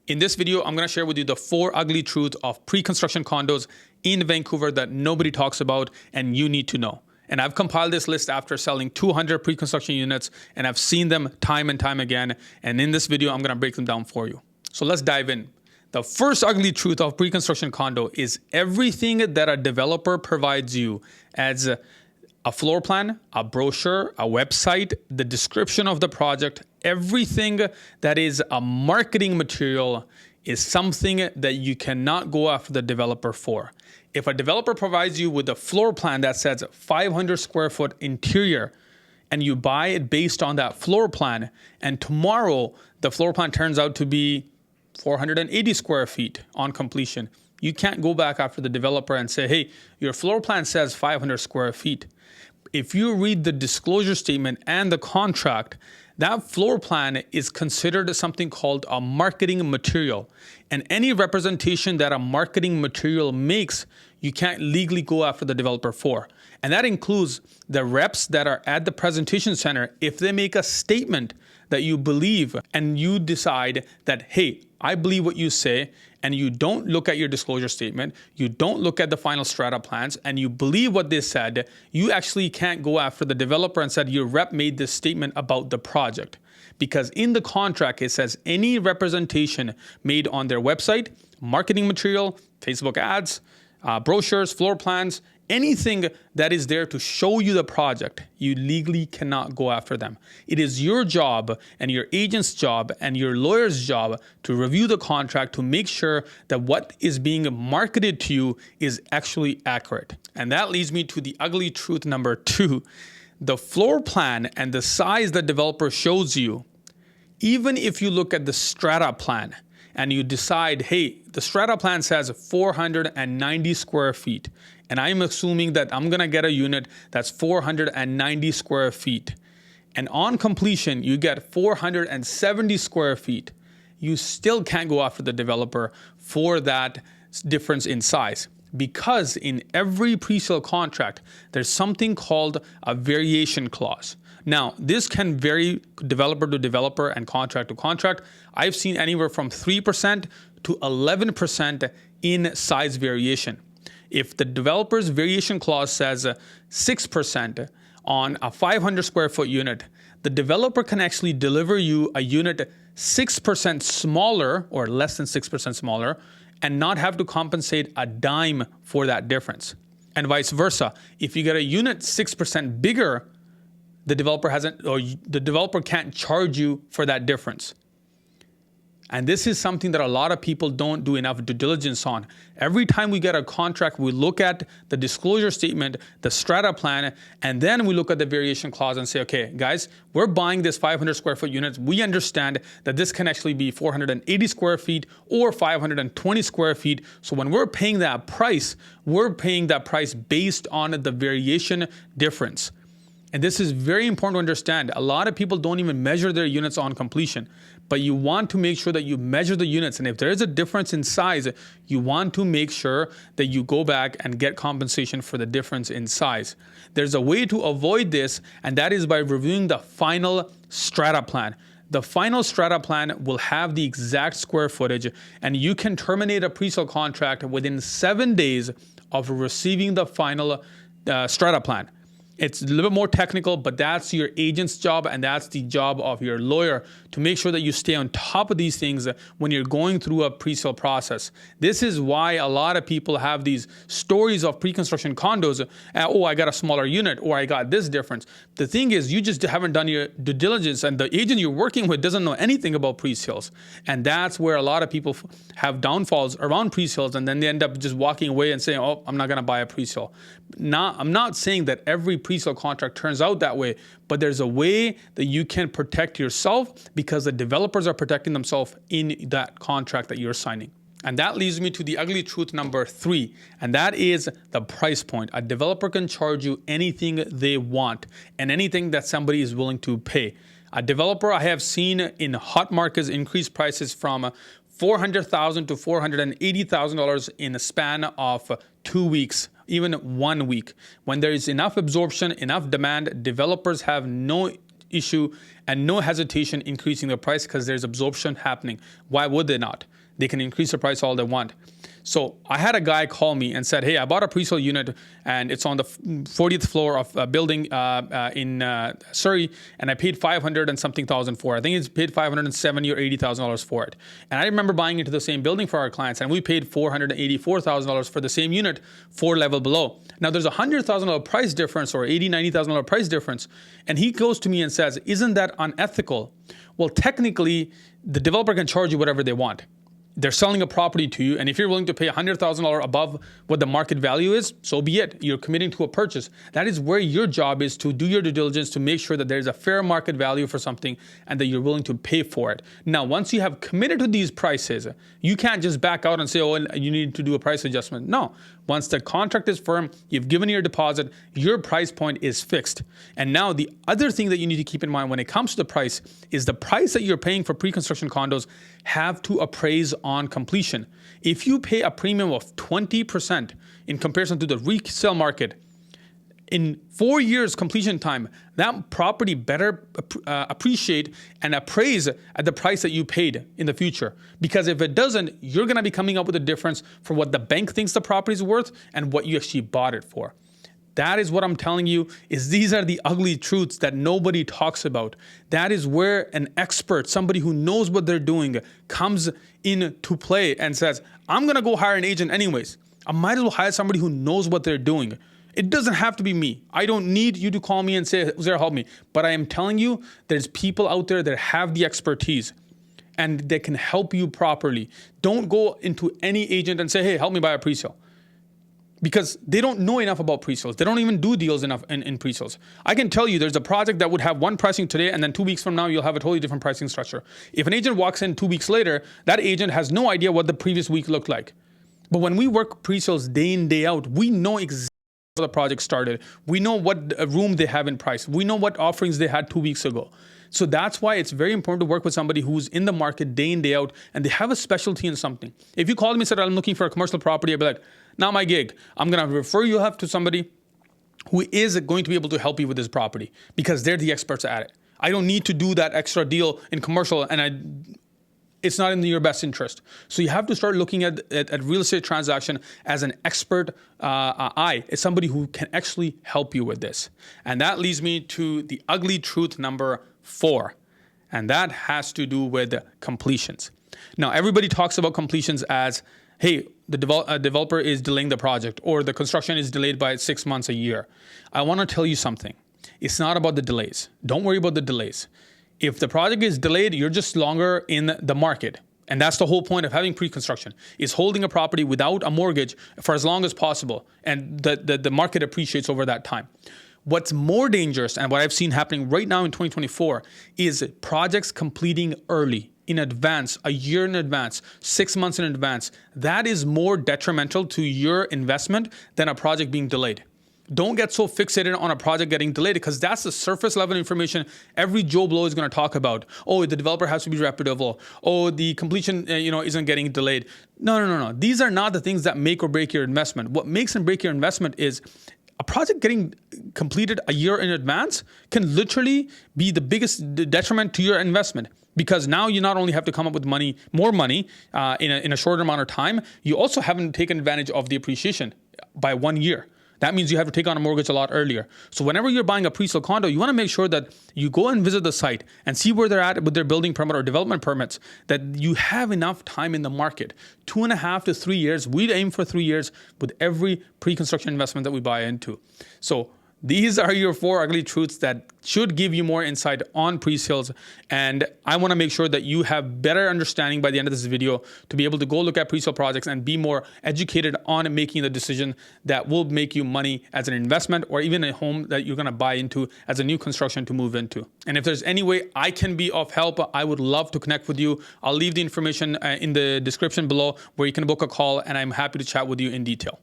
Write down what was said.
In this video, I'm going to share with you the 4 ugly truths of pre-construction condos in Vancouver that nobody talks about and you need to know. And I've compiled this list after selling 200 pre-construction units, and I've seen them time and time again. And in this video, I'm going to break them down for you. So let's dive in. The first ugly truth of pre-construction condo is everything that a developer provides you as a floor plan, a brochure, a website, the description of the project, everything that is a marketing material is something that you cannot go after the developer for. If a developer provides you with a floor plan that says 500 square foot interior and you buy it based on that floor plan, and tomorrow the floor plan turns out to be 480 square feet on completion, you can't go back after the developer and say, hey, your floor plan says 500 square feet. If you read the disclosure statement and the contract, that floor plan is considered something called a marketing material. And any representation that a marketing material makes, you can't legally go after the developer for. And that includes the reps that are at the presentation center. If they make a statement that you believe and you decide that, hey, I believe what you say, and you don't look at your disclosure statement, you don't look at the final strata plans, and you believe what they said, you actually can't go after the developer and said your rep made this statement about the project. Because in the contract, it says any representation made on their website, marketing material, Facebook ads, brochures, floor plans, anything that is there to show you the project, you legally cannot go after them. It is your job and your agent's job and your lawyer's job to review the contract to make sure that what is being marketed to you is actually accurate. And that leads me to the ugly truth number 2. The floor plan and the size the developer shows you, even if you look at the strata plan and you decide, hey, the strata plan says 490 square feet, and I'm assuming that I'm gonna get a unit that's 490 square feet. And on completion, you get 470 square feet. You still can't go after the developer for that difference in size. Because in every pre-sale contract, there's something called a variation clause. Now, this can vary developer to developer and contract to contract. I've seen anywhere from 3% to 11% in size variation. If the developer's variation clause says 6% on a 500 square foot unit, the developer can actually deliver you a unit 6% smaller or less than 6% smaller and not have to compensate a dime for that difference. And vice versa. If you get a unit 6% bigger, the developer can't charge you for that difference. And this is something that a lot of people don't do enough due diligence on. Every time we get a contract, we look at the disclosure statement, the strata plan, and then we look at the variation clause and say, okay, guys, we're buying this 500 square foot unit. We understand that this can actually be 480 square feet or 520 square feet. So when we're paying that price, we're paying that price based on the variation difference. And this is very important to understand. A lot of people don't even measure their units on completion, but you want to make sure that you measure the units. And if there is a difference in size, you want to make sure that you go back and get compensation for the difference in size. There's a way to avoid this, and that is by reviewing the final strata plan. The final strata plan will have the exact square footage, and you can terminate a pre-sale contract within 7 days of receiving the final strata plan. It's a little bit more technical, but that's your agent's job and that's the job of your lawyer to make sure that you stay on top of these things when you're going through a pre-sale process. This is why a lot of people have these stories of pre-construction condos. Oh, I got a smaller unit, or I got this difference. The thing is, you just haven't done your due diligence, and the agent you're working with doesn't know anything about pre-sales. And that's where a lot of people have downfalls around pre-sales, and then they end up just walking away and saying, oh, I'm not going to buy a pre-sale. I'm not saying that every pre-sale contract turns out that way, but there's a way that you can protect yourself because the developers are protecting themselves in that contract that you're signing. And that leads me to the ugly truth number 3, and that is the price point. A developer can charge you anything they want and anything that somebody is willing to pay. A developer I have seen in hot markets increase prices from $400,000 to $480,000 in a span of 2 weeks, even 1 week. When there is enough absorption, enough demand, developers have no issue and no hesitation increasing the price because there's absorption happening. Why would they not? they can increase the price all they want. So I had a guy call me and said, hey, I bought a presale unit and it's on the 40th floor of a building in Surrey, and I paid $500 and something thousand for it. I think it's paid $570,000 or $80,000 for it. And I remember buying into the same building for our clients, and we paid $484,000 for the same unit, 4 level below. Now there's a $100,000 price difference or $90,000 price difference. And he goes to me and says, isn't that unethical? Well, technically, the developer can charge you whatever they want. They're selling a property to you, and if you're willing to pay $100,000 above what the market value is, so be it. You're committing to a purchase. That is where your job is, to do your due diligence to make sure that there's a fair market value for something and that you're willing to pay for it. Now, once you have committed to these prices, you can't just back out and say, oh, you need to do a price adjustment. No. Once the contract is firm, you've given your deposit, your price point is fixed. And now the other thing that you need to keep in mind when it comes to the price is the price that you're paying for pre-construction condos have to appraise on completion. If you pay a premium of 20% in comparison to the resale market, in 4 years completion time, that property better appreciate and appraise at the price that you paid in the future. Because if it doesn't, you're going to be coming up with a difference for what the bank thinks the property is worth and what you actually bought it for. That is what I'm telling you, is these are the ugly truths that nobody talks about. That is where an expert, somebody who knows what they're doing, comes into play and says, I'm going to go hire an agent anyways. I might as well hire somebody who knows what they're doing. It doesn't have to be me. I don't need you to call me and say, Uzair, help me. But I am telling you, there's people out there that have the expertise and they can help you properly. Don't go into any agent and say, hey, help me buy a presale. Because they don't know enough about presales. They don't even do deals enough in presales. I can tell you there's a project that would have one pricing today, and then 2 weeks from now, you'll have a totally different pricing structure. If an agent walks in 2 weeks later, that agent has no idea what the previous week looked like. But when we work presales day in, day out, we know exactly the project started. We know what room they have in price. We know what offerings they had 2 weeks ago. So that's why it's very important to work with somebody who's in the market day in, day out, and they have a specialty in something. If you called me and said, I'm looking for a commercial property, I'd be like, not my gig. I'm going to refer you to somebody who is going to be able to help you with this property because they're the experts at it. I don't need to do that extra deal in commercial, and it's not in your best interest. So you have to start looking at real estate transaction as an expert eye, as somebody who can actually help you with this. And that leads me to the ugly truth number 4, and that has to do with completions. Now, everybody talks about completions as, hey, the developer is delaying the project, or the construction is delayed by 6 months, a year. I want to tell you something. It's not about the delays. Don't worry about the delays. If the project is delayed, you're just longer in the market. And that's the whole point of having pre-construction, is holding a property without a mortgage for as long as possible. And the market appreciates over that time. What's more dangerous, and what I've seen happening right now in 2024, is projects completing early, in advance, a year in advance, 6 months in advance. That is more detrimental to your investment than a project being delayed. Don't get so fixated on a project getting delayed, because that's the surface level information every Joe Blow is going to talk about. Oh, the developer has to be reputable. Oh, the completion isn't getting delayed. No. These are not the things that make or break your investment. What makes and break your investment is a project getting completed a year in advance can literally be the biggest detriment to your investment. Because now you not only have to come up with more money in a shorter amount of time, you also haven't taken advantage of the appreciation by 1 year. That means you have to take on a mortgage a lot earlier. So whenever you're buying a presale condo, you want to make sure that you go and visit the site and see where they're at with their building permit or development permits, that you have enough time in the market. 2.5 to 3 years. We'd aim for 3 years with every pre-construction investment that we buy into. So these are your 4 ugly truths that should give you more insight on pre-sales. And I want to make sure that you have better understanding by the end of this video to be able to go look at pre-sale projects and be more educated on making the decision that will make you money as an investment, or even a home that you're going to buy into as a new construction to move into. And if there's any way I can be of help, I would love to connect with you. I'll leave the information in the description below where you can book a call, and I'm happy to chat with you in detail.